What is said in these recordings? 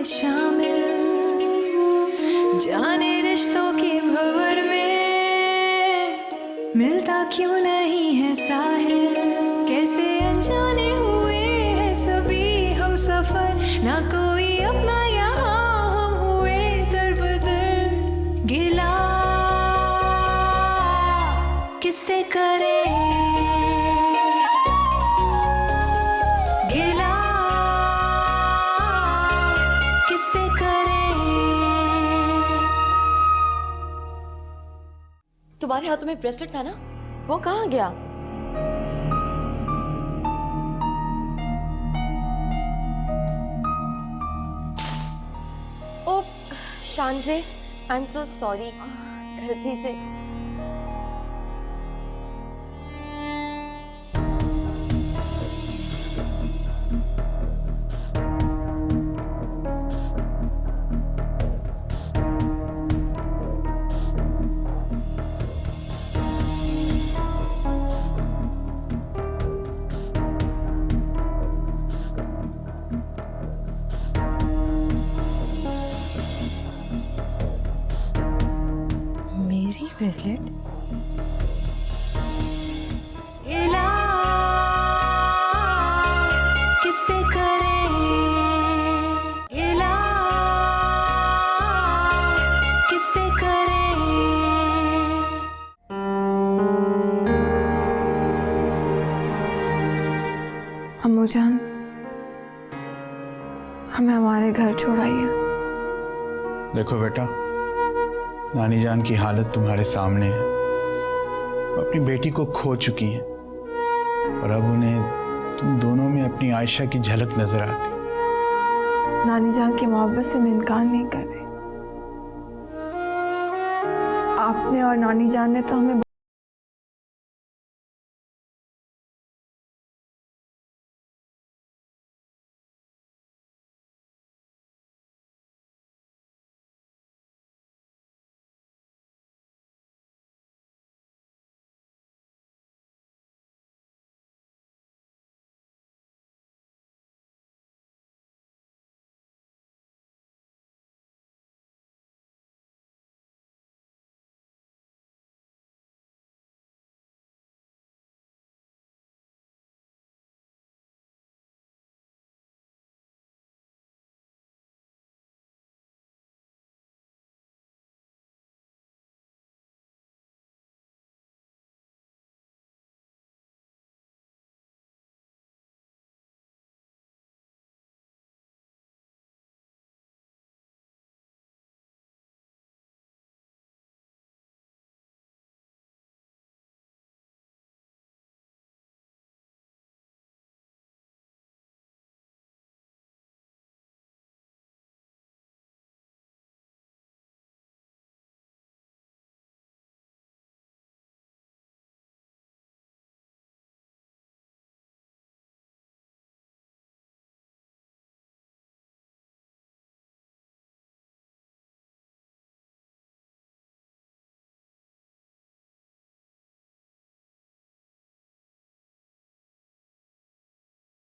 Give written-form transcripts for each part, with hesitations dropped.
शामिल, जाने रिश्तों के भंवर में मिलता क्यों नहीं है साहिल। कैसे अनजाने हुए हैं सभी हम सफर, ना कोई अपना यहाँ हम हुए दरबदर। गिला किससे करे, गिला किससे करे। तुम्हारे हाथों में ब्रेसलेट था ना, वो कहाँ गया? ओ शान से, आई एम सो सॉरी, गलती से। मेरी ब्रेसलेट? गिला किससे करे, गिला किससे करे। अम्मू जान, हमें हमारे घर छोड़ाइए। देखो बेटा, नानी जान की हालत तुम्हारे सामने है। वो अपनी बेटी को खो चुकी हैं और अब उन्हें तुम दोनों में अपनी आयशा की झलक नजर आती। नानी जान की मोहब्बत से मैं इनकार नहीं कर रही। आपने और नानी जान ने तो हमें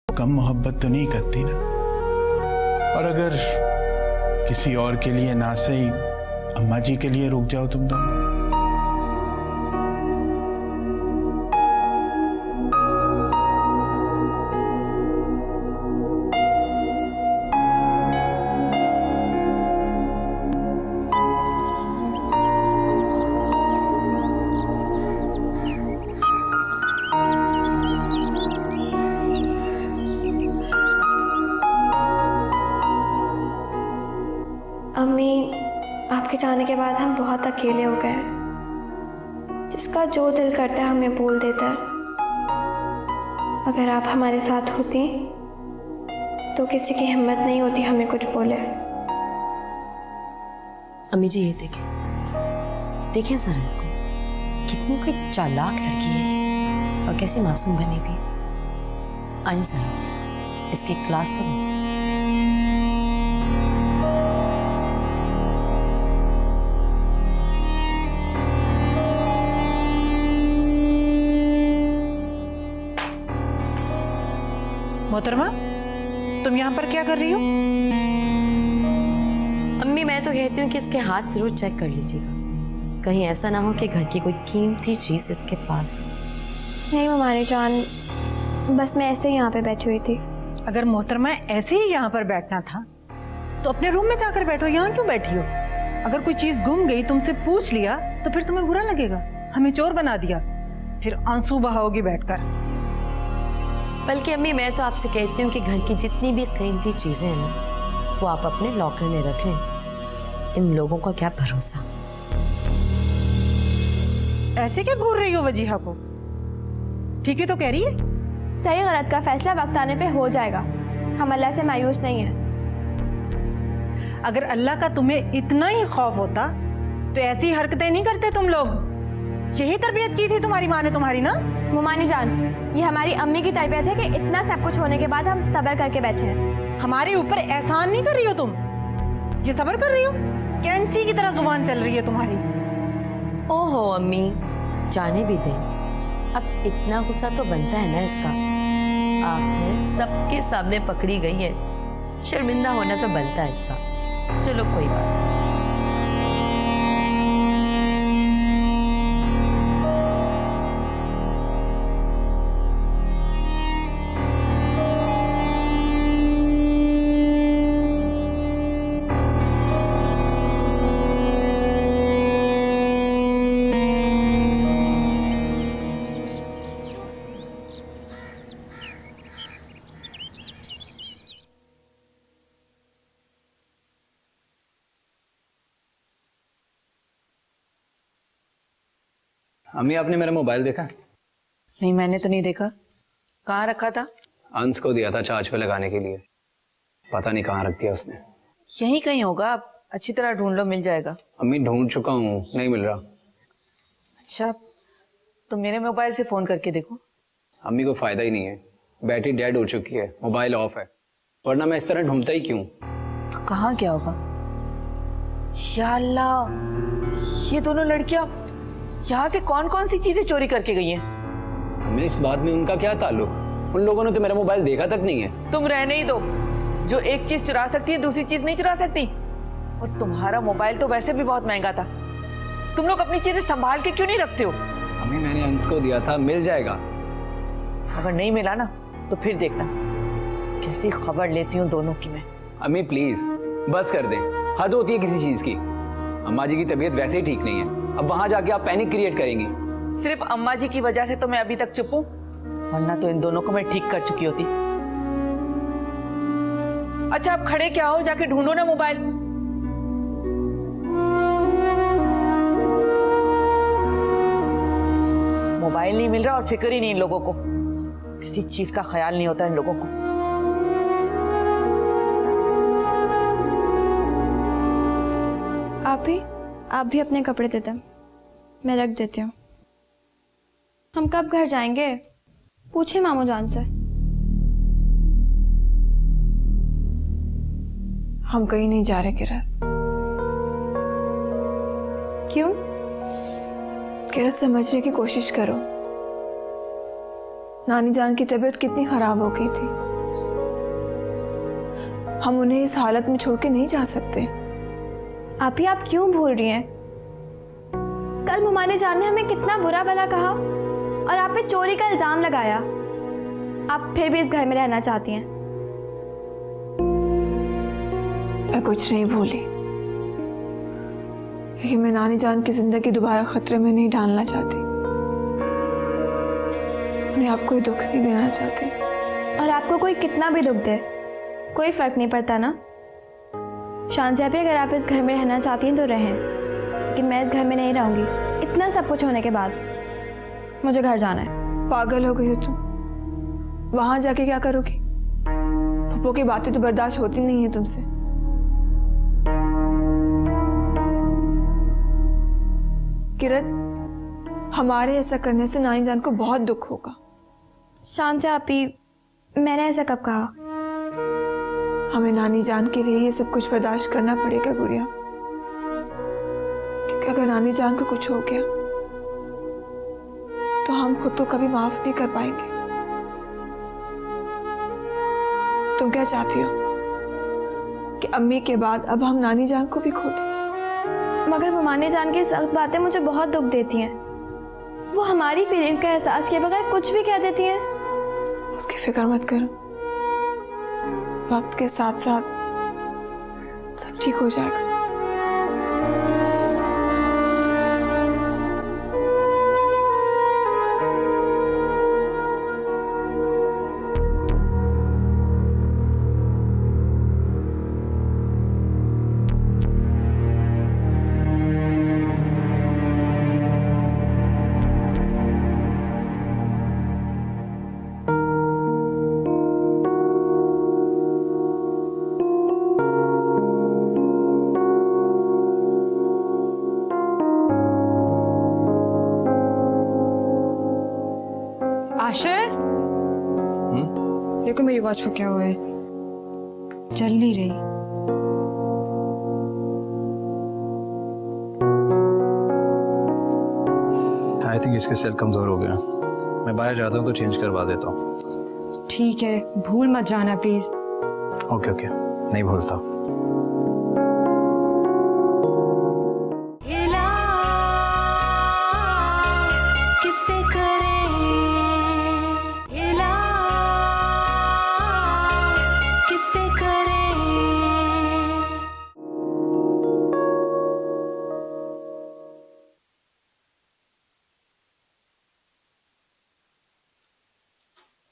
कम मोहब्बत तो नहीं करती ना। और अगर किसी और के लिए ना सही अम्मा जी के लिए रुक जाओ तुम दोनों। अम्मी, आपके जाने के बाद हम बहुत अकेले हो गए हैं। जिसका जो दिल करता है हमें बोल देता है। अगर आप हमारे साथ होती तो किसी की हिम्मत नहीं होती हमें कुछ बोले। अम्मी जी ये देखें, देखें जरा इसको, कितनी कोई चालाक लड़की है ये, और कैसी मासूम बनी भी। आइए जरा इसकी क्लास तो लेते हैं। मोहतरमा, तुम यहाँ पर क्या कर रही हो? अम्मी मैं तो कहती हूँ कि इसके हाथ जरूर चेक कर लीजिएगा, कहीं ऐसा ना हो कि घर की कोई कीमती चीज इसके पास हो। नहीं ममानी जान, बस मैं ऐसे ही यहाँ पे बैठी हुई थी। अगर मोहतरमा ऐसे ही यहाँ पर बैठना था तो अपने रूम में जाकर बैठो, यहाँ क्यों बैठी हो? अगर कोई चीज गुम गई, तुमसे पूछ लिया तो फिर तुम्हें बुरा लगेगा, हमें चोर बना दिया, फिर आंसू बहाओगी बैठकर। बल्कि अम्मी मैं तो आपसे कहती हूँ कि घर की जितनी भी कीमती चीजें हैं ना, वो आप अपने लॉकर में रख लें। इन लोगों का क्या भरोसा। ऐसे क्या घूर रही हो वजीहा को? ठीक है तो कह रही है। सही गलत का फैसला वक्त आने पे हो जाएगा, हम अल्लाह से मायूस नहीं हैं। अगर अल्लाह का तुम्हें इतना ही खौफ होता तो ऐसी हरकतें नहीं करते तुम लोग। यही तरबियत की थी तुम्हारी माँ ने तुम्हारी ना? ममानी जान, ये हमारी अम्मी की तरबियत है कि इतना सब कुछ होने के बाद हम सब्र करके बैठे हैं। हमारे ऊपर एहसान नहीं कर रही हो तुम, ये सब्र कर रही हो? कैंची की तरह जुबान चल रही है तुम्हारी। ओहो अम्मी, जाने भी दें, अब इतना गुस्सा तो बनता है ना इसका। आखिर सबके सामने पकड़ी गई है, शर्मिंदा होना तो बनता है इसका। चलो कोई बात नहीं। अम्मी आपने मेरा मोबाइल देखा? नहीं, मैंने तो नहीं देखा। कहाँ रखा था? अंश को दिया था चार्ज पे लगाने के लिए, पता नहीं कहाँ रख दिया उसने। यहीं कहीं होगा, आप अच्छी तरह ढूंढ लो, मिल जाएगा। अम्मी ढूंढ चुका हूँ, नहीं मिल रहा। अच्छा, तो मेरे मोबाइल से फोन करके देखो। अम्मी को फायदा ही नहीं है, बैटरी डेड हो चुकी है, मोबाइल ऑफ है, वरना मैं इस तरह ढूंढता ही क्यों। तो कहाँ क्या होगा? या अल्लाह, ये दोनों लड़कियां यहाँ से कौन कौन सी चीजें चोरी करके गई हैं? अम्मी इस बात में उनका क्या ताल्लुक? उन लोगों ने तो मेरा मोबाइल देखा तक नहीं है। तुम रहने ही दो, जो एक चीज चुरा सकती है दूसरी चीज नहीं चुरा सकती। और तुम्हारा मोबाइल तो वैसे भी बहुत महंगा था, तुम लोग अपनी चीजें संभाल के क्यों नहीं रखते हो? अम्मी मैंने अंश को दिया था, मिल जाएगा। अगर नहीं मिला ना तो फिर देखना कैसी खबर लेती हूँ दोनों की मैं। अम्मी प्लीज बस कर दें, हद होती है किसी चीज की। अम्मा जी की तबीयत वैसे ही ठीक नहीं है, अब वहां जाके आप पैनिक क्रिएट करेंगी। सिर्फ अम्मा जी की वजह से तो मैं अभी तक चुप हूं, वरना तो इन दोनों को मैं ठीक कर चुकी होती। अच्छा आप खड़े क्या हो, जाके ढूंढो ना मोबाइल। मोबाइल नहीं मिल रहा और फिक्र ही नहीं इन लोगों को, किसी चीज का ख्याल नहीं होता इन लोगों को। आप भी अपने कपड़े दे दें, मैं रख देती हूँ। हम कब घर जाएंगे? पूछे मामू जान से। हम कहीं नहीं जा रहे किरण। क्यों? किरण समझने की कोशिश करो, नानी जान की तबीयत कितनी खराब हो गई थी। हम उन्हें इस हालत में छोड़ के नहीं जा सकते। आप क्यों भूल रही हैं? कल ममाने जान ने हमें कितना बुरा भला कहा और आप पे चोरी का इल्जाम लगाया। आप फिर भी इस घर में रहना चाहती हैं? मैं कुछ नहीं भूली, लेकिन मैं नानी जान की जिंदगी दोबारा खतरे में नहीं डालना चाहती, उन्हें आपको कोई दुख नहीं देना चाहती। और आपको कोई कितना भी दुख दे कोई फर्क नहीं पड़ता ना। शांति भी, अगर आप इस घर में रहना चाहती हैं तो रहें, लेकिन मैं इस घर में नहीं रहूंगी। इतना सब कुछ होने के बाद मुझे घर जाना है। पागल हो गई हो तुम? वहां जाके क्या करोगी? पप्पो की बातें तो बर्दाश्त होती नहीं है तुमसे। किरण, हमारे ऐसा करने से नानी जान को बहुत दुख होगा। शांति आपी, मैंने ऐसा कब कहा? हमें नानी जान के लिए ये सब कुछ बर्दाश्त करना पड़ेगा गुड़िया, क्योंकि अगर नानी जान को कुछ हो गया तो हम खुद तो कभी माफ नहीं कर पाएंगे। तुम क्या चाहती हो कि अम्मी के बाद अब हम नानी जान को भी खो दें। मगर ममानी जान की सख्त बातें मुझे बहुत दुख देती हैं। वो हमारी फीलिंग्स का एहसास किए बगैर कुछ भी कह देती हैं। उसकी फिक्र मत करो, वक्त के साथ साथ सब ठीक हो जाएगा। आशर, देखो मेरी वॉच को क्या हुआ है, चल नहीं रही। आई थिंक इसके सेल कमजोर हो गया। मैं बाहर जाता हूँ तो चेंज करवा देता हूँ। ठीक है, भूल मत जाना प्लीज। ओके ओके, नहीं भूलता। किससे करें इलाज, किससे करें।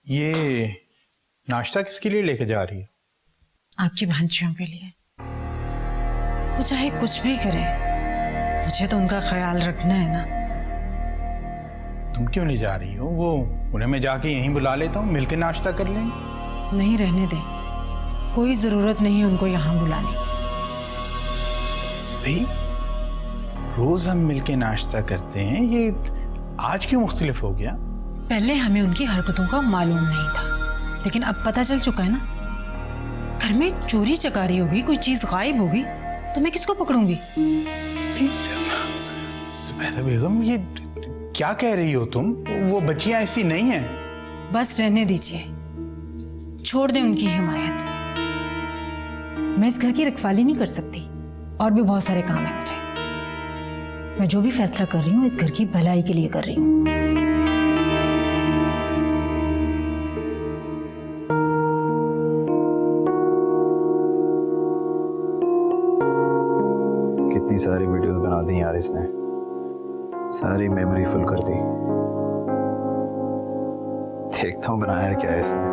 ये नाश्ता किसके लिए लेके जा रही है? आपकी भांजियों के लिए। वो चाहे कुछ भी करे, मुझे तो उनका ख्याल रखना है ना। तुम क्यों नहीं जा रही हो? वो उन्हें मैं जाके यहीं बुला लेता हूँ, मिलके नाश्ता कर लेंगे। नहीं, रहने दे, कोई जरूरत नहीं है उनको यहाँ बुलाने की। भाई रोज हम मिलके नाश्ता करते हैं, ये आज क्यों मुख्तलिफ हो गया? पहले हमें उनकी हरकतों का मालूम नहीं था, लेकिन अब पता चल चुका है ना। घर में चोरी चकारी होगी, कोई चीज गायब होगी तो मैं किसको पकड़ूंगी? ज़ुबैदा बेगम, ये क्या कह रही हो तुम? वो बच्चियां ऐसी नहीं हैं। बस रहने दीजिए, छोड़ दें उनकी हिमायत। मैं इस घर की रखवाली नहीं कर सकती, और भी बहुत सारे काम है मुझे। मैं जो भी फैसला कर रही हूँ इस घर की भलाई के लिए कर रही हूँ। कितनी सारी वीडियोस बना दी यार इसने, सारी मेमोरी फुल कर दी। देखता हूँ बनाया क्या है इसने।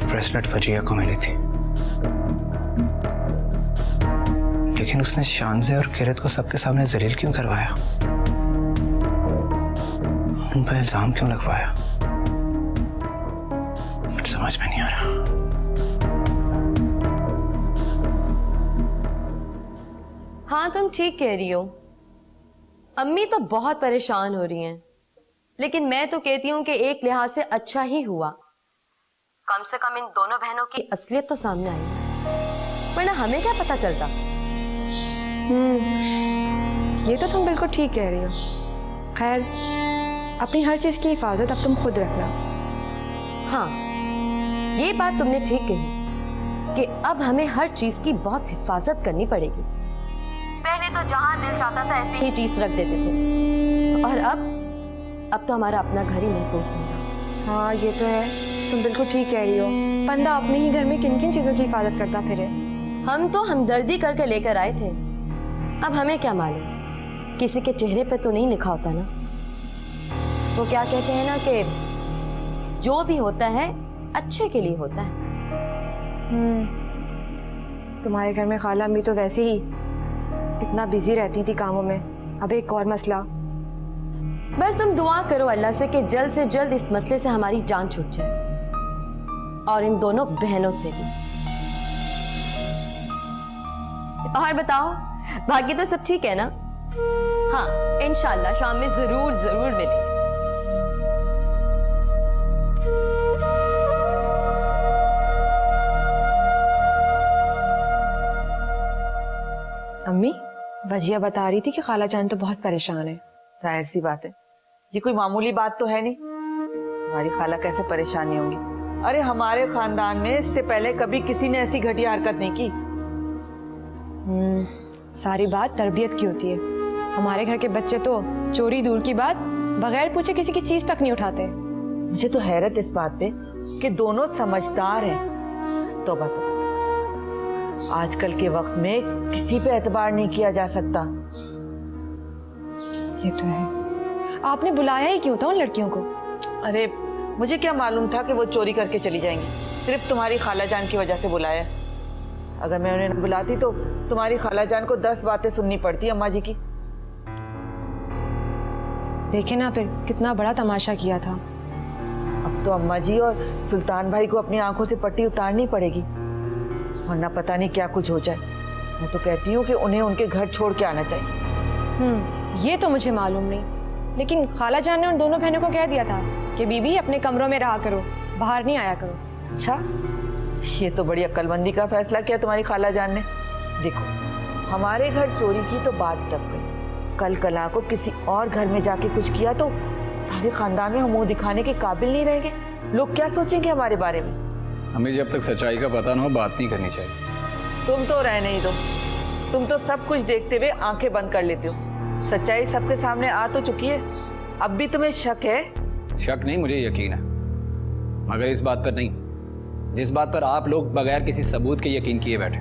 ब्रेसलेट फजिया को मिली थी, लेकिन उसने शानज़े और किरत को सबके सामने जलील क्यों करवाया? उन पर इल्जाम क्यों लगवाया? कुछ समझ में नहीं आ रहा। हाँ, तुम ठीक कह रही हो। अम्मी तो बहुत परेशान हो रही हैं, लेकिन मैं तो कहती हूँ कि एक लिहाज से अच्छा ही हुआ। कम से कम इन दोनों बहनों की असलियत तो सामने आई, वरना हमें क्या पता चलता। ये तो तुम बिल्कुल ठीक कह रही हो। खैर, अपनी हर चीज की हिफाजत अब तुम खुद रखना। हाँ, ये बात तुमने ठीक कही कि अब हमें हर चीज की बहुत हिफाजत करनी पड़ेगी। पहले तो जहां दिल चाहता था ऐसी ही चीज रख देते थे, और अब तो हमारा अपना घर ही महफूज नहीं रहा। हाँ, ये तो है, तुम बिल्कुल ठीक कह रही हो। बंदा अपने ही घर में किन किन चीजों की हिफाजत करता फिरे। हम तो हमदर्दी करके लेकर आए थे, अब हमें क्या मालूम किसी के चेहरे पे तो नहीं लिखा होता ना। वो क्या कहते हैं ना कि जो भी होता है अच्छे के लिए होता है। तुम्हारे घर में खाला अम्मी तो वैसे ही इतना बिजी रहती थी कामों में। अब एक और मसला। बस तुम दुआ करो अल्लाह से कि जल्द से जल्द इस मसले से हमारी जान छूट जाए, और इन दोनों बहनों से भी। और बताओ, बाकी तो सब ठीक है ना? हाँ, इंशाल्लाह शाम में जरूर जरूर मिलेंगे। अम्मी, वजिया बता रही थी कि खाला जान तो बहुत परेशान है। जाहिर सी बात है, ये कोई मामूली बात तो है नहीं। तुम्हारी खाला कैसे परेशान नहीं होंगी? अरे हमारे खानदान में इससे पहले कभी किसी ने ऐसी घटिया हरकत नहीं की। सारी बात तरबियत की होती है। हमारे घर के बच्चे तो चोरी दूर की बात, बगैर पूछे किसी की चीज तक नहीं उठाते। मुझे तो हैरत इस बात पे कि दोनों समझदार हैं। तौबा तौबा, आजकल के वक्त में किसी पे एतबार नहीं किया जा सकता। ये तो है। आपने बुलाया ही क्यों था उन लड़कियों को? अरे मुझे क्या मालूम था कि वो चोरी करके चली जाएंगी। सिर्फ तुम्हारी खाला जान की वजह से बुलाया। अगर मैं उन्हें बुलाती तो तुम्हारी खाला जान को 10 बातें सुननी पड़ती अम्मा जी की। देखे ना फिर कितना बड़ा तमाशा किया था। अब तो अम्मा जी और सुल्तान भाई को अपनी आंखों से पट्टी उतारनी पड़ेगी, वरना पता नहीं क्या कुछ हो जाए। मैं तो कहती हूँ कि उन्हें उनके घर छोड़ के आना चाहिए। ये तो मुझे मालूम नहीं, लेकिन खाला जान ने उन दोनों बहनों को कह दिया था कि बीबी अपने कमरों में रहा करो, बाहर नहीं आया करो। अच्छा, ये तो बड़ी अक्लमंदी का फैसला किया तुम्हारी खाला जान ने। देखो, हमारे घर चोरी की तो बात तब गई, कल कला को किसी और घर में जाके कुछ किया तो सारे खानदान में हम मुंह दिखाने के काबिल नहीं रहेंगे। लोग क्या सोचेंगे हमारे बारे में? हमें जब तक सच्चाई का पता ना हो बात नहीं करनी चाहिए। तुम तो रहने ही दो, तुम तो सब कुछ देखते हुए आंखें बंद कर लेते हो। सच्चाई सबके सामने आ तो चुकी है, अब भी तुम्हें शक है? शक नहीं, मुझे यकीन है, मगर इस बात पर नहीं जिस बात पर आप लोग बगैर किसी सबूत के यकीन किए बैठे।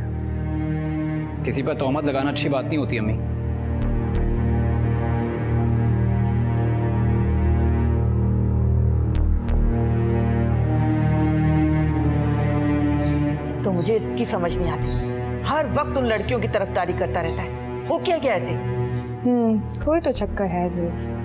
किसी पर तोहमत लगाना अच्छी बात नहीं होती अम्मी। तो मुझे इसकी समझ नहीं आती, हर वक्त उन लड़कियों की तरफदारी करता रहता है। वो क्या क्या ऐसे? कोई तो चक्कर है जरूर।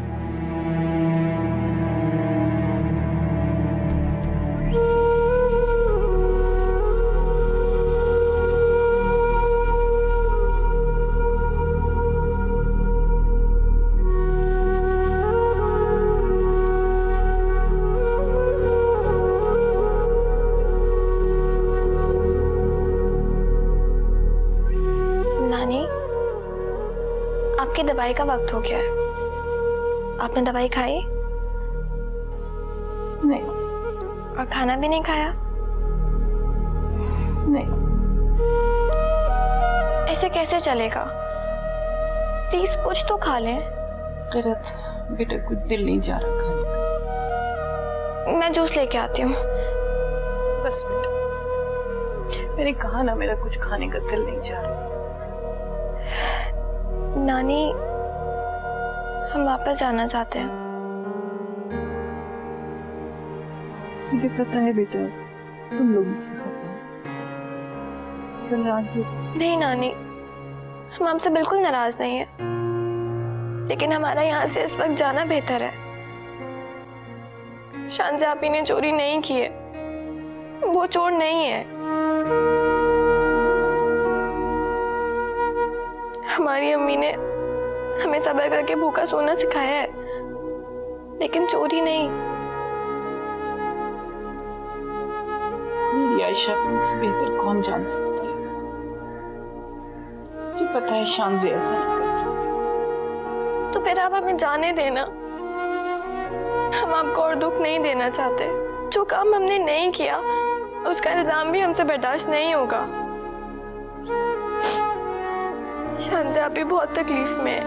आपकी दवाई का वक्त हो गया है। आपने दवाई खाई? नहीं। और खाना भी नहीं खाया? नहीं। ऐसे कैसे चलेगा? प्लीज कुछ तो खा लें। किरत, बेटा कुछ दिल नहीं जा रहा खाने का। मैं जूस लेके आती हूँ। बस बेटा, मैंने कहा ना मेरा कुछ खाने का दिल नहीं जा रहा। नानी, हम वापस जाना चाहते हैं। मुझे पता है बेटा, तुम लोग मुझसे कल रात जो... नहीं नानी, हम आपसे बिल्कुल नाराज नहीं है, लेकिन हमारा यहाँ से इस वक्त जाना बेहतर है। शांजा आपी ने चोरी नहीं की है, वो चोर नहीं है। हमारी अम्मी ने हमें सब्र करके भूखा सोना सिखाया है, लेकिन चोरी नहीं। मेरी आयशा को मुझसे बेहतर कौन जान सकता है? मुझे पता है शांजे ऐसा नहीं कर सकती। तो फिर आप हमें जाने देना। हम आपको और दुख नहीं देना चाहते। जो काम हमने नहीं किया उसका इल्जाम भी हमसे बर्दाश्त नहीं होगा। शांजा भी बहुत तकलीफ में है,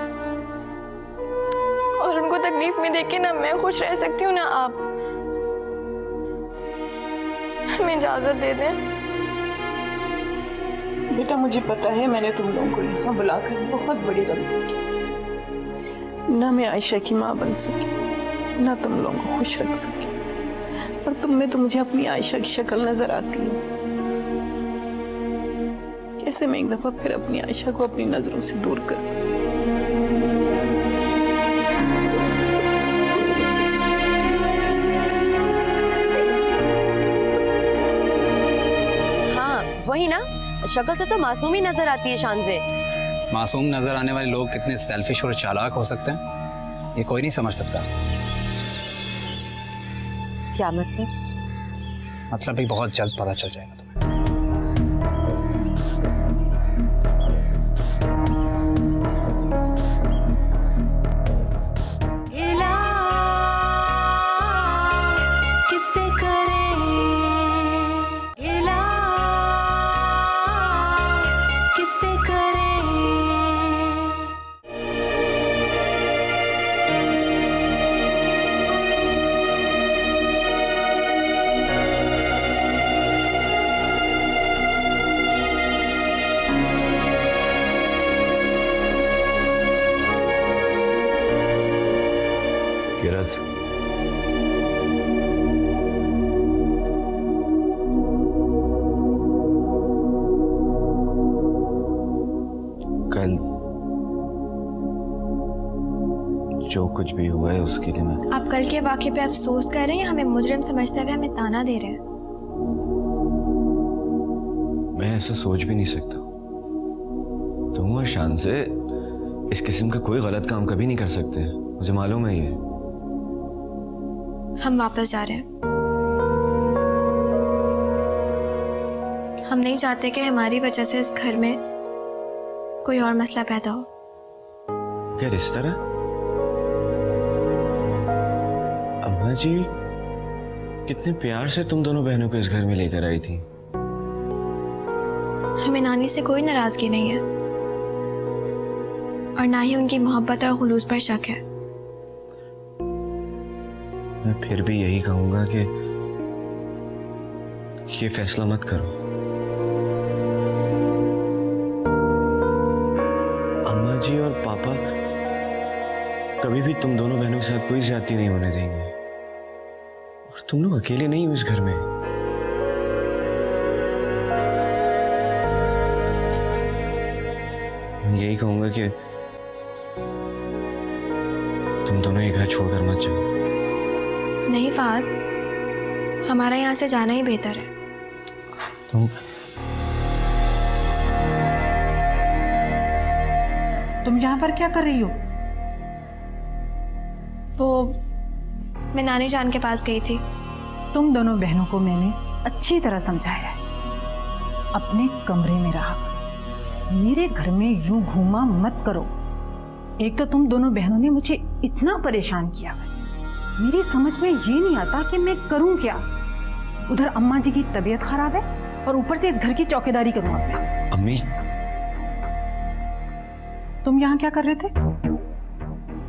और उनको तकलीफ में देख के ना मैं खुश रह सकती हूँ ना आप। हमें इजाजत दे दें। बेटा मुझे पता है मैंने तुम लोगों को यहाँ बुलाकर बहुत बड़ी गलती की। ना मैं आयशा की माँ बन सकी, ना तुम लोगों को खुश रख सकी, और तुम में तो मुझे अपनी आयशा की शक्ल नजर आती है। कैसे मैं एक दफा फिर अपनी आयशा को अपनी नजरों से दूर कर दूं? हाँ वही ना, शक्ल से तो मासूम ही नजर आती है शांजे, मासूम नजर आने वाले लोग कितने सेल्फिश और चालाक हो सकते हैं ये कोई नहीं समझ सकता। क्या मतलब? मतलब भी बहुत जल्द पता चल जाएगा तुम्हें। गिला किससे करें, गिला किससे करें। किरत, कल जो कुछ भी हुआ है उसके लिए मैं आप कल के वाक़े पे अफसोस कर रहे हैं, हमें मुजरिम समझते हुए हमें ताना दे रहे हैं। मैं ऐसा सोच भी नहीं सकता। तुम और शान से इस किस्म का कोई गलत काम कभी नहीं कर सकते, मुझे मालूम है ये। हम वापस जा रहे हैं। हम नहीं चाहते कि हमारी वजह से इस घर में कोई और मसला पैदा हो। क्या इस तरह? अम्मा जी कितने प्यार से तुम दोनों बहनों को इस घर में लेकर आई थी। हमें नानी से कोई नाराजगी नहीं है और ना ही उनकी मोहब्बत और खुलूस पर शक है। मैं फिर भी यही कहूंगा कि ये फैसला मत करो। अम्मा जी और पापा कभी भी तुम दोनों बहनों के साथ कोई ज्यादती नहीं होने देंगे और तुम लोग अकेले नहीं हो इस घर में। मैं यही कहूंगा कि तुम दोनों ये घर छोड़कर मत जाओ। नहीं फाद, हमारा यहाँ से जाना ही बेहतर है। तुम यहाँ पर क्या कर रही हो? वो मैं नानी जान के पास गई थी। तुम दोनों बहनों को मैंने अच्छी तरह समझाया है, अपने कमरे में रहा, मेरे घर में यूं घूमा मत करो। एक तो तुम दोनों बहनों ने मुझे इतना परेशान किया, मेरी समझ में ये नहीं आता कि मैं करूं क्या। उधर अम्मा जी की तबीयत खराब है और ऊपर से इस घर की चौकीदारी करूं अब मैं। अम्मी, तुम यहाँ क्या कर रहे थे?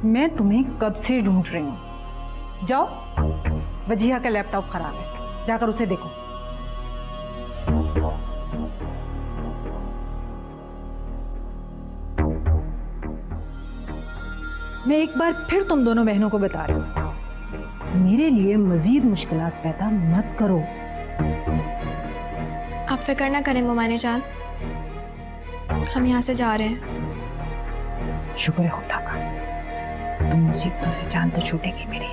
मैं तुम्हें कब से ढूंढ रही हूँ। जाओ, वजीहा का लैपटॉप खराब है, जाकर उसे देखो। मैं एक बार फिर तुम दोनों बहनों को बता रही हूँ, मेरे लिए मजीद मुश्किलात पैदा मत करो। आप फिक्र ना करें मोमानी जान, हम यहाँ से जा रहे हैं। शुक्र है खुदा का, तुम मुसीबतों से जान तो छूटेगी मेरी।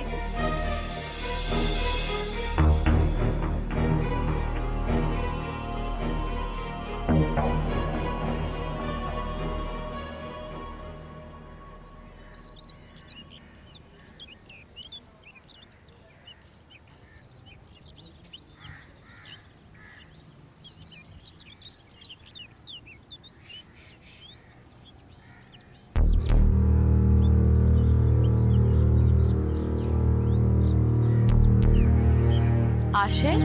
आशिर,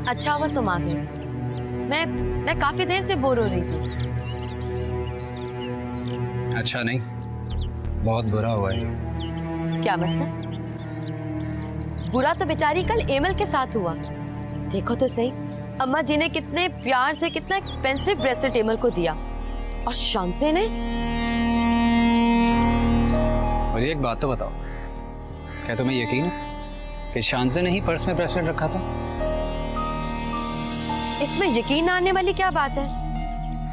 अच्छा हुआ तुम आ गए। मैं काफी देर से बोर हो रही थी। अच्छा नहीं, बहुत बुरा हुआ है। क्या मतलब? बुरा तो बेचारी कल एमल के साथ हुआ। देखो तो सही, अम्मा जी ने कितने प्यार से कितना एक्सपेंसिव ब्रेसलेट एमल को दिया और शांसे ने। मुझे एक बात तो बताओ, क्या तुम्हें यकीन है कि शांसे ने ही पर्स में ब्रेसलेट रखा था? इसमें यकीन आने वाली क्या बात है?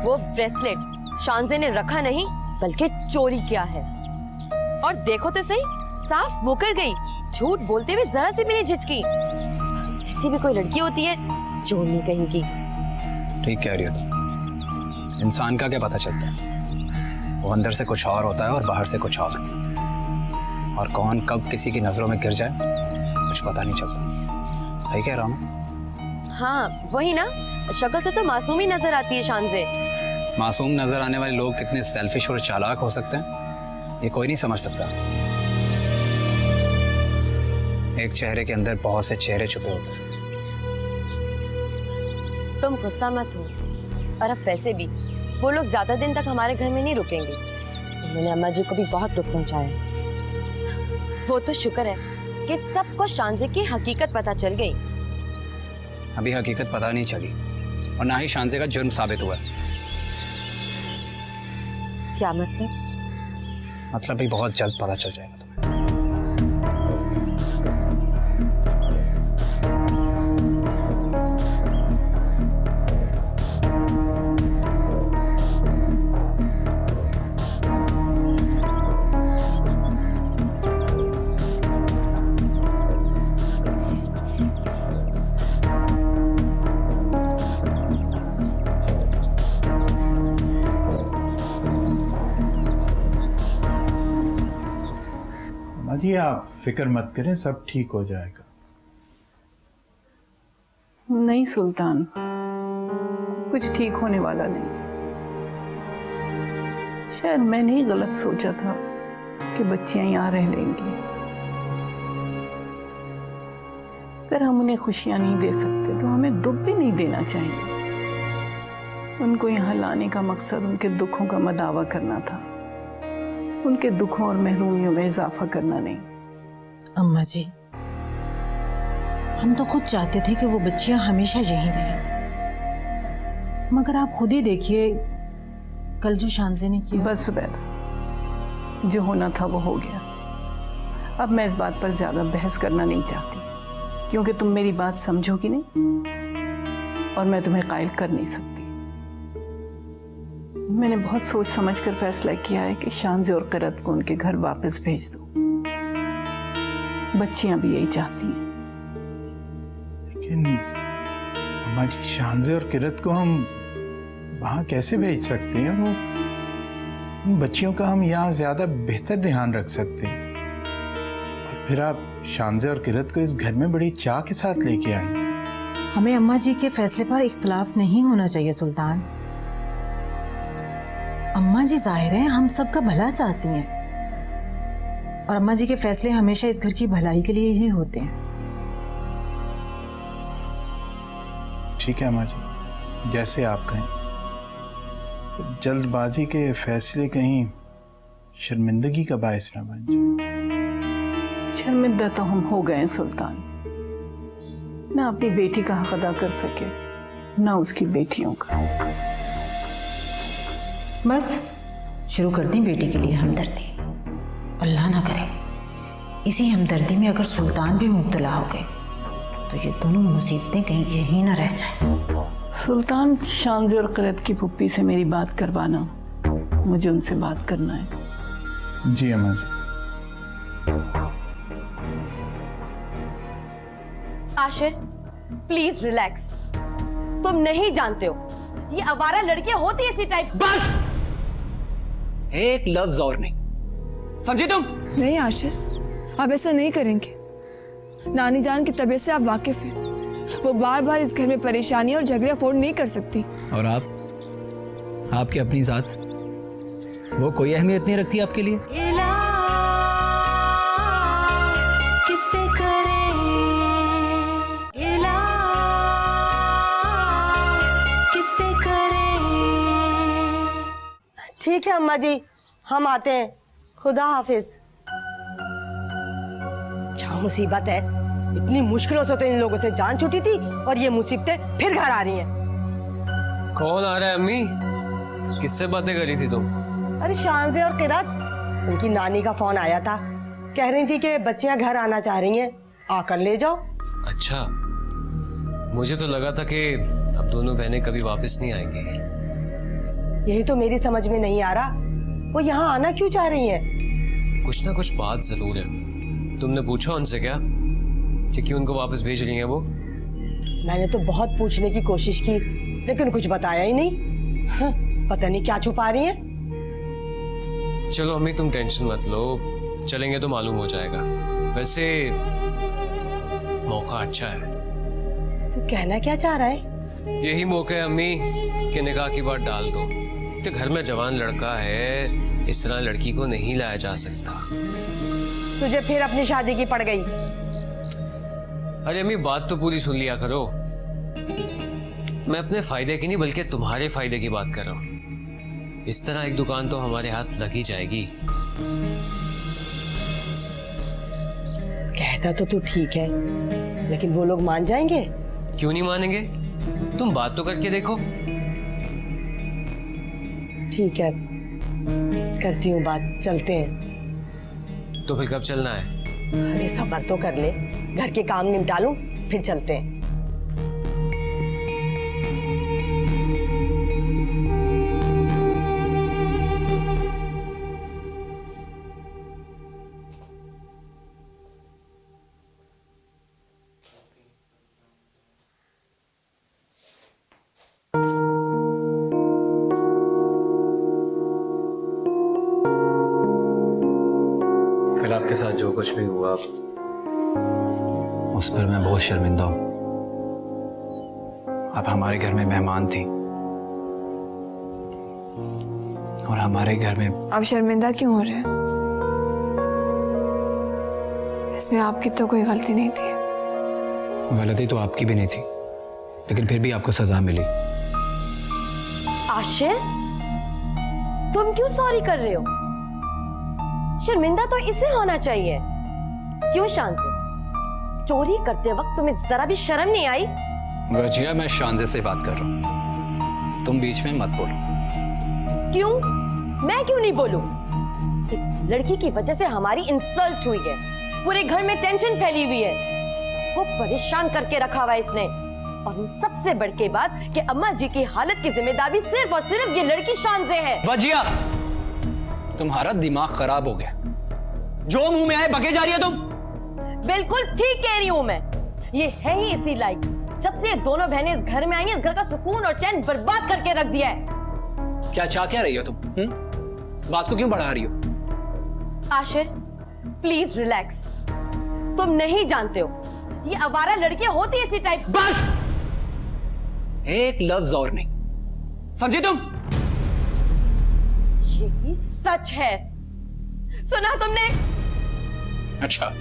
वो ब्रेसलेट शांसे ने रखा नहीं बल्कि चोरी किया है। और देखो तो सही, साफ मुकर गई, झूठ बोलते हुए जरा सी भी नहीं झिझकी। ऐसी भी कोई लड़की होती है, चोरनी कहीं की। ठीक कह रही हो तुम। इंसान का क्या पता चलता है, वो अंदर से कुछ और होता है और बाहर से कुछ और कौन कब किसी की नजरों में गिर जाए कुछ पता नहीं चलता। सही कह रहा हूँ ना? हाँ वही ना, शक्ल से तो मासूम ही नजर आती है शान से। मासूम नजर आने वाले लोग कितने सेल्फिश और चालाक हो सकते हैं ये कोई नहीं समझ सकता। एक चेहरे के अंदर बहुत से चेहरे छुपे होते हैं। तुम गुस्सा मत हो, और अब वैसे भी वो लोग ज्यादा दिन तक हमारे घर में नहीं रुकेंगे। उन्होंने अम्मा जी को भी बहुत दुख पहुंचाया। वो तो शुक्र है कि सबको शानजे की हकीकत पता चल गई। अभी हकीकत पता नहीं चली और ना ही शानजे का जुर्म साबित हुआ है। क्या मतलब? मतलब भी बहुत जल्द पता चल जाएगा तुम्हें। जी आप फिक्र मत करें, सब ठीक हो जाएगा। नहीं सुल्तान, कुछ ठीक होने वाला नहीं। शायद मैंने ही गलत सोचा था कि बच्चियां यहाँ रह लेंगी। अगर हम उन्हें खुशियां नहीं दे सकते तो हमें दुख भी नहीं देना चाहिए। उनको यहाँ लाने का मकसद उनके दुखों का मदावा करना था, उनके दुखों और महरूमियों में इजाफा करना नहीं। अम्मा जी, हम तो खुद चाहते थे कि वो बच्चियां हमेशा यहीं रहें, मगर आप खुद ही देखिए कल जो शानजे ने किया। बस बेटा, जो होना था वो हो गया। अब मैं इस बात पर ज्यादा बहस करना नहीं चाहती, क्योंकि तुम मेरी बात समझोगी नहीं और मैं तुम्हें कायल कर नहीं सकती। मैंने बहुत सोच समझ कर फैसला किया है कि शानजे और किरत को उनके घर वापस भेज दो। बच्चियां भी यही चाहती हैं। लेकिन अम्मा जी, शानजे और किरत को हम वहां कैसे भेज सकते हैं? वो उन बच्चियों का हम यहाँ ज्यादा बेहतर ध्यान रख सकते हैं। और फिर आप शानजे और किरत को इस घर में बड़ी चाह के साथ लेके आई थी। हमें अम्मा जी के फैसले पर इख्तलाफ नहीं होना चाहिए सुल्तान। अम्मा जी जाहिर है हम सबका भला चाहती हैं, और अम्मा जी के फैसले हमेशा इस घर की भलाई के लिए ही होते हैं। ठीक है अम्मा जी, जैसे आप कहें। जल्दबाजी के फैसले कहीं शर्मिंदगी का बायस न बन जाए। शर्मिंदा तो हम हो गए सुल्तान, ना अपनी बेटी का हक अदा कर सके ना उसकी बेटियों का। बस शुरू कर दी बेटी के लिए हमदर्दी। अल्लाह ना करे इसी हमदर्दी में अगर सुल्तान भी मुब्तला हो गए तो ये दोनों मुसीबतें कहीं यहीं ना रह जाए। सुल्तान, शानजे और किरत की पुप्पी से मेरी बात करवाना, मुझे उनसे बात करना है। जी अम्मा जी। Ashir please relax. तुम नहीं जानते हो ये आवारा लड़कियां होती है इसी टाइप। बस एक लफ्ज और नहीं, समझी तुम? नहीं आशिर, आप ऐसा नहीं करेंगे। नानी जान की तबीयत से आप वाकिफ हैं। वो बार बार इस घर में परेशानी और झगड़े अफोर्ड नहीं कर सकती। और आप, आपकी अपनी जात, वो कोई अहमियत नहीं रखती आपके लिए? किससे करें इला, किससे करें। ठीक है अम्मा जी, हम आते हैं। खुदा हाफिज। क्या मुसीबत है, इतनी मुश्किलों से तो इन लोगों से जान छूटी थी और ये मुसीबतें फिर घर आ रही हैं। कौन आ रहा है अम्मी? किससे बातें कर रही थी तुम? अरे शानजे और किरत, उनकी नानी का फोन आया था, कह रही थी कि बच्चियां घर आना चाह रही हैं, आकर ले जाओ। अच्छा, मुझे तो लगा था कि अब दोनों बहनें कभी वापस नहीं आएंगी। यही तो मेरी समझ में नहीं आ रहा, वो यहाँ आना क्यों चाह रही हैं? कुछ ना कुछ बात जरूर है। तुमने पूछा उनसे क्या कि क्यों उनको वापस भेज रही हैं वो? मैंने तो बहुत पूछने की कोशिश की, लेकिन कुछ बताया ही नहीं। हाँ, पता नहीं क्या छुपा रही हैं। चलो अम्मी तुम टेंशन मत लो, चलेंगे तो मालूम हो जाएगा। वैसे मौका अच्छा है। तो कहना क्या चाह रहा है? यही मौका है अम्मी कि निकाह की बात डाल दो। तो घर में जवान लड़का है, इस तरह लड़की को नहीं लाया जा सकता। तुझे फिर अपनी शादी की पड़ गई। अरे अम्मी बात तो पूरी सुन लिया करो। मैं अपने फायदे की नहीं बल्कि तुम्हारे फायदे की बात कर रहा हूँ। इस तरह एक दुकान तो हमारे हाथ लग ही जाएगी। कहता तो तू ठीक है, लेकिन वो लोग मान जाएंगे? क्यों नहीं मानेंगे? तुम बात तो करके देखो। ठीक है, करती हूँ बात, चलते हैं। तो फिर कब चलना है? अरे सब्र तो कर ले, घर के काम निपटा लूं, फिर चलते हैं। कल आपके साथ जो कुछ भी हुआ उस पर मैं बहुत शर्मिंदा हूं। आप हमारे घर में मेहमान थी और हमारे घर में आप शर्मिंदा क्यों हो रहे हैं? इसमें आपकी तो कोई गलती नहीं थी। गलती तो आपकी भी नहीं थी, लेकिन फिर भी आपको सजा मिली। आशिर, तुम क्यों सॉरी कर रहे हो? शर्मिंदा तो इसे होना चाहिए। क्यों शांति? चोरी करते वक्त तुम्हें जरा भी शर्म नहीं आई? वजिया, मैं शांति से बात कर रहा हूं, तुम बीच में मत बोलो। क्यों? मैं क्यों नहीं बोलूं? इस लड़की की वजह से हमारी इंसल्ट हुई है, पूरे घर में टेंशन फैली हुई है, सबको परेशान करके रखा हुआ है इसने। और इन सबसे बढ़ के बात कि अम्मा जी की हालत की जिम्मेदारी सिर्फ और सिर्फ ये लड़की शान से है। वजिया, तुम्हारा दिमाग खराब हो गया। जो मुंह में आए बके जा रही है तुम। बिल्कुल ठीक कह रही हूं मैं। ये है ही इसी लायक। जब से ये दोनों बहनें इस घर में आई हैं, इस घर का सुकून और चैन बर्बाद करके रख दिया है। क्या चाह क्या रही हो तुम? बात को क्यों बढ़ा रही हो? Ashir, please relax. तुम नहीं जानते हो ये आवारा लड़कियां होती इसी टाइप। बस एक लफ्ज और नहीं, समझी तुम? यही सच है। सुना तुमने? अच्छा,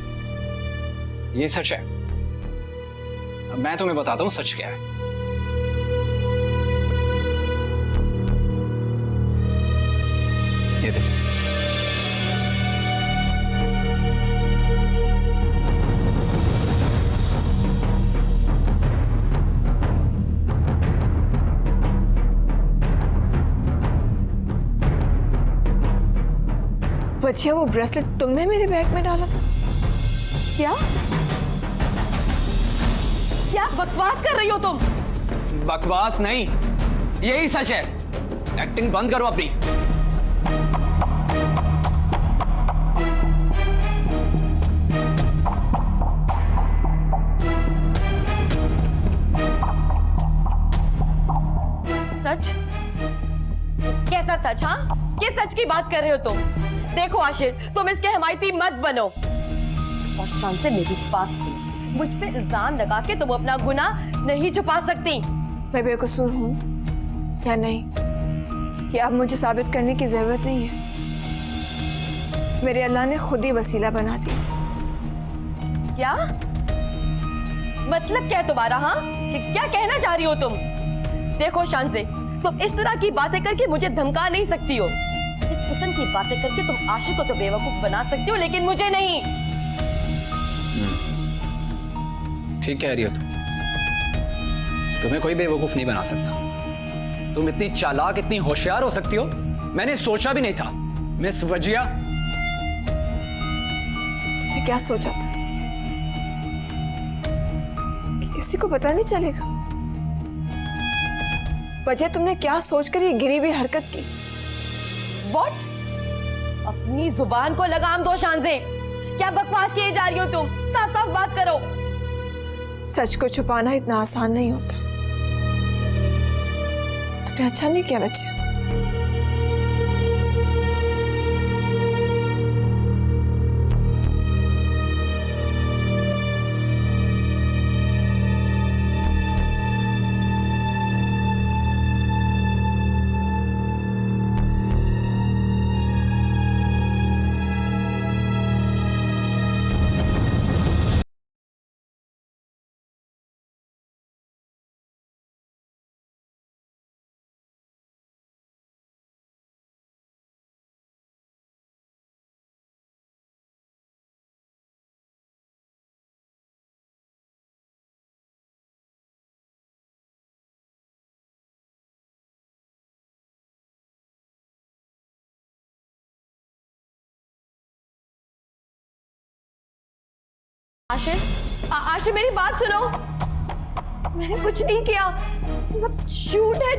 ये सच है। अब मैं तुम्हें बताता हूं सच क्या है। ये देखो, वजिया, वो ब्रेसलेट तुमने मेरे बैग में डाला था? क्या क्या बकवास कर रही हो तुम? बकवास नहीं, यही सच है। एक्टिंग बंद करो अपनी। सच? कैसा सच? हाँ, किस सच की बात कर रहे हो तुम? देखो आशिर, तुम इसके हिमायती मत बनो। और शान से मेरी बात सुनो, मुझ पे इल्जाम लगा के तुम अपना गुनाह नहीं छुपा सकती। मैं बेकसूर हूँ या नहीं, ये अब मुझे साबित करने की जरूरत नहीं है। मेरे अल्लाह ने खुद ही वसीला बना दिया। क्या मतलब क्या है तुम्हारा? हाँ, कि क्या कहना चाह रही हो तुम? देखो शान से, तुम इस तरह की बातें करके मुझे धमका नहीं सकती हो। इस किस्म की बातें करके तुम आशिक को तो बेवकूफ बना सकती हो, लेकिन मुझे नहीं। ठीक कह रही हो तुम। तुम्हें कोई बेवकूफ नहीं बना सकता। तुम इतनी चालाक, इतनी होशियार हो सकती हो, मैंने सोचा भी नहीं था। मिस वजिया, तुमने क्या सोचा था कि किसी को पता नहीं चलेगा? वजह तुमने क्या सोचकर ये गिरी हुई हरकत की? What? अब अपनी जुबान को लगाम दो शानज़े। क्या बकवास किए जा रही हो तुम? साफ साफ बात करो। सच को छुपाना इतना आसान नहीं होता। तुमने अच्छा नहीं किया बच्चे। आशिर मेरी बात सुनो। मैंने कुछ नहीं किया, सब झूठ है।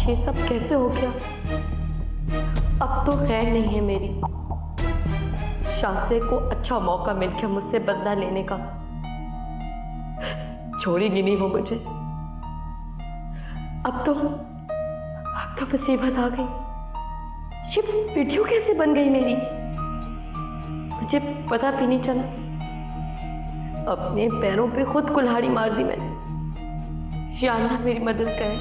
ये सब कैसे हो गया? अब तो खैर नहीं है मेरी। शानज़े को अच्छा मौका मिल गया मुझसे बदला लेने का। छोड़ेगी नहीं वो मुझे। अब तो मुसीबत आ गई। ये वीडियो कैसे बन गई मेरी? मुझे पता भी नहीं चला। अपने पैरों पे खुद कुल्हाड़ी मार दी मैंने। या अल्लाह मेरी मदद करे।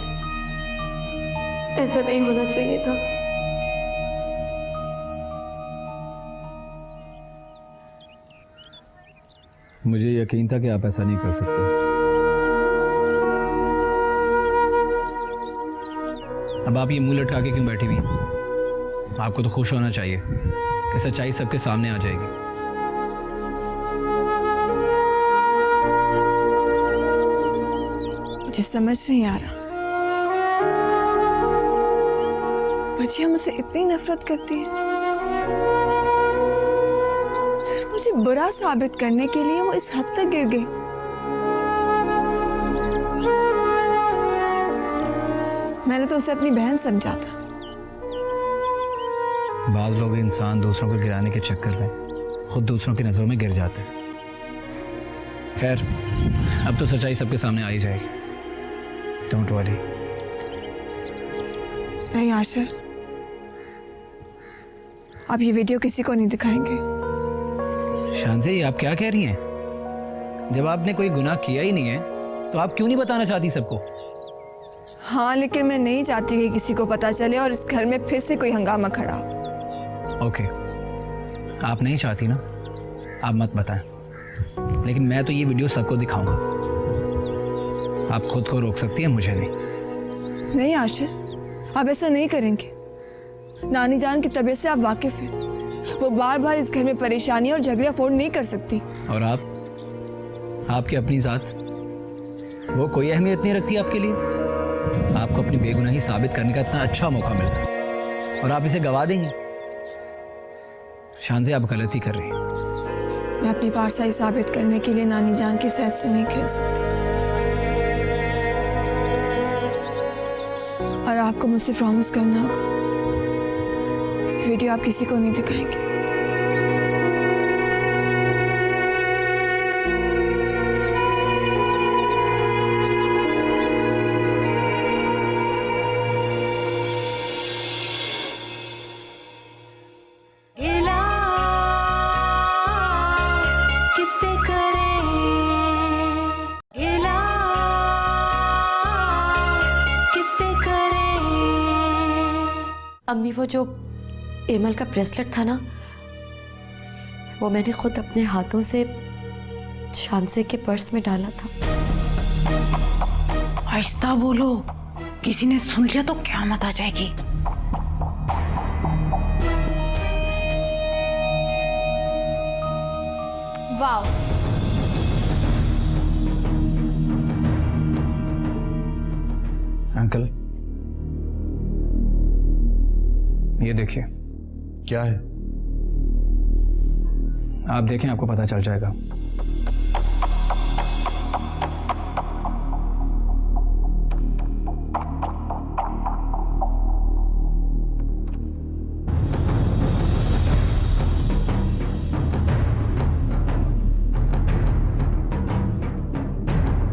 ऐसा नहीं होना चाहिए था। मुझे यकीन था कि आप ऐसा नहीं कर सकते। अब आप ये मुंह लटका के क्यों बैठी हुई हैं? आपको तो खुश होना चाहिए कि सच्चाई सबके सामने आ जाएगी। मुझे समझ नहीं आ रहा वजिया मुझसे इतनी नफरत करती है। सिर्फ मुझे बुरा साबित करने के लिए वो इस हद तक गिर गई। मैंने तो उसे अपनी बहन समझा था। बाद लोग इंसान दूसरों को गिराने के चक्कर में खुद दूसरों की नजरों में गिर जाते हैं। खैर, अब तो सच्चाई सबके सामने आ ही जाएगी। Don't worry. नहीं आशिर, अब ये वीडियो किसी को नहीं दिखाएंगे। शानज़े, ये आप क्या कह रही हैं? जब आपने कोई गुनाह किया ही नहीं है तो आप क्यों नहीं बताना चाहती सबको? हाँ, लेकिन मैं नहीं चाहती कि किसी को पता चले और इस घर में फिर से कोई हंगामा खड़ा हो। ओके, आप नहीं चाहती ना, आप मत बताएं। लेकिन मैं तो ये वीडियो सबको दिखाऊंगा। आप खुद को रोक सकती हैं, मुझे नहीं। नहीं आशिर, आप ऐसा नहीं करेंगे। नानी जान की तबीयत से आप वाकिफ हैं। वो बार बार इस घर में परेशानी और झगड़े अफोर्ड नहीं कर सकती। और आपकी अपनी जात, वो कोई अहमियत नहीं रखती आपके लिए? आपको अपनी बेगुनाही साबित करने का इतना अच्छा मौका मिल रहा और आप इसे गवा देंगे। शानज़े, आप गलती कर रही हैं। मैं अपनी पारसाई साबित करने के लिए नानी जान की सेहत से नहीं खेल सकती। और आपको मुझसे प्रॉमिस करना होगा, वीडियो आप किसी को नहीं दिखाएंगे। अम्मी, वो जो एमल का ब्रेसलेट था ना, वो मैंने खुद अपने हाथों से शानज़े के पर्स में डाला था। आहिस्ता बोलो, किसी ने सुन लिया तो क़यामत आ जाएगी। वाह, अंकल, ये देखिए। क्या है? आप देखें, आपको पता चल जाएगा।